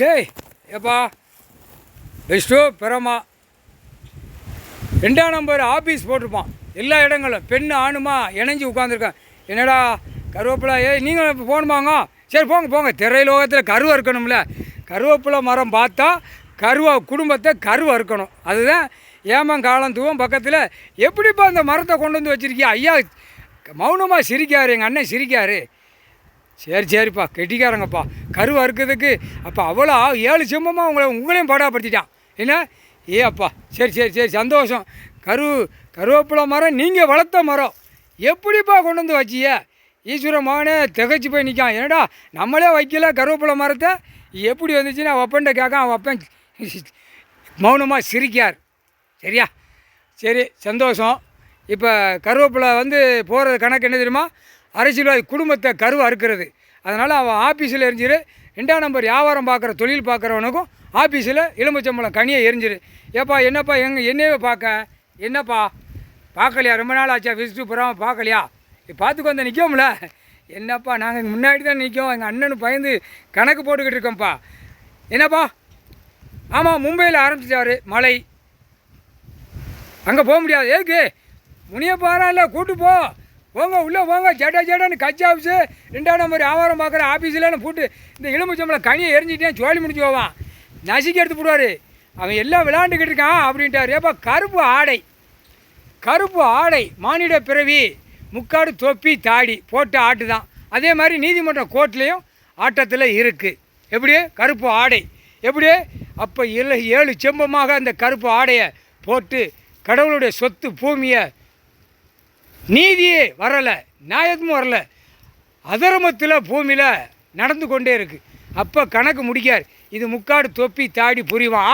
சே ஏப்பா பெஸ்ட்டோ பெறமா 2ஆம் number office போட்டிருப்பான். எல்லா இடங்களும் பெண்ணு ஆணுமா இணைஞ்சி உட்காந்துருக்கேன். என்னடா கருவேப்பிலை நீங்கள் இப்போ போகணுமாங்க? சரி போங்க போங்க. திரைலோகத்தில் கருவை இருக்கணும்ல. கருவேப்பிலை மரம் பார்த்தா குடும்பத்தை கருவை இருக்கணும். அதுதான் ஏமங்காலம் தூவம் பக்கத்தில். எப்படிப்பா அந்த மரத்தை கொண்டு வந்து வச்சுருக்கியா? ஐயா மௌனமாக சிரிக்காரு, எங்கள் அண்ணன் சிரிக்காரு. சரிப்பா கெட்டிக்காரங்கப்பா. கருவை இருக்கிறதுக்கு அப்போ அவ்வளோ 7 செம்பமாக உங்களையும் பாடாப்படுத்திட்டான் என்ன? அப்பா சரி சந்தோஷம். கருவேப்பிலை மரம் நீங்கள் வளர்த்த மரம் எப்படிப்பா கொண்டு வந்து வச்சிய? ஈஸ்வர மகனே திகைச்சு போய் நிற்கான். என்னடா நம்மளே வைக்கல கருவேப்பிலை மரத்தை, எப்படி வந்துச்சுன்னா வப்பன்ட்ட கேட்க வப்பன் மௌனமாக சிரிக்கார். சரியா? சரி சந்தோஷம். இப்போ கருவேப்பிலை போகிறது கணக்கு என்ன தெரியுமா? அரசியல்வாதி குடும்பத்தை கருவை அறுக்கிறது. அதனால் அவன் ஆஃபீஸில் எரிஞ்சிரு. 2ஆம் நம்பர் வியாபாரம் பார்க்குற தொழில் பார்க்குறவனுக்கும் ஆஃபீஸில் எலும்புச்சம்பளம் கனியை எரிஞ்சிரு. ஏப்பா என்னப்பா என்னையே பார்க்க? என்னப்பா பார்க்கலையா? ரொம்ப நாள் ஆச்சா விசிட்டு போகிறாமல் பார்க்கலையா? பார்த்துக்கு வந்து நிற்கோம்ல. என்னப்பா நாங்கள் முன்னாடி தான் நிற்கோம். எங்கள் அண்ணனு பயந்து கணக்கு போட்டுக்கிட்டு இருக்கோம்ப்பா. என்னப்பா? ஆமாம் மும்பையில் ஆரம்பிச்சிட்டாரு மழை. அங்கே போக முடியாது. ஏக்கு முனியப்பாரா இல்லை கூட்டு போங்க உள்ளே போங்க. ஜடான்னு கட்சி ஆஃபீஸு 2ஆம் நம்பர் வியாபாரம் பார்க்குற ஆஃபீஸில் போட்டு இந்த எலும்புச்சம்பளம் கனியை எரிஞ்சிட்டேன் சோழி முடிச்சு போவான். நசுக்கி எடுத்து போடுவார். அவன் எல்லாம் விளையாண்டுக்கிட்டு இருக்கான் அப்படின்ட்டார். ஏப்பா கருப்பு ஆடை மானிட பிறவி, முக்காடு தொப்பி தாடி போட்ட ஆட்டு தான். அதே மாதிரி நீதிமன்றம் கோர்ட்லேயும் ஆட்டத்தில் இருக்குது. எப்படி? கருப்பு ஆடை எப்படி? அப்போ 7 செம்பமாக அந்த கருப்பு ஆடையை போட்டு கடவுளுடைய சொத்து பூமியை நீதியே வரலை, நியாயமும் வரலை, அதர்மத்தில் பூமியில் நடந்து கொண்டே இருக்குது. அப்போ கணக்கு முடிக்கார். இது முக்காடு தொப்பி தாடி புரிவான்.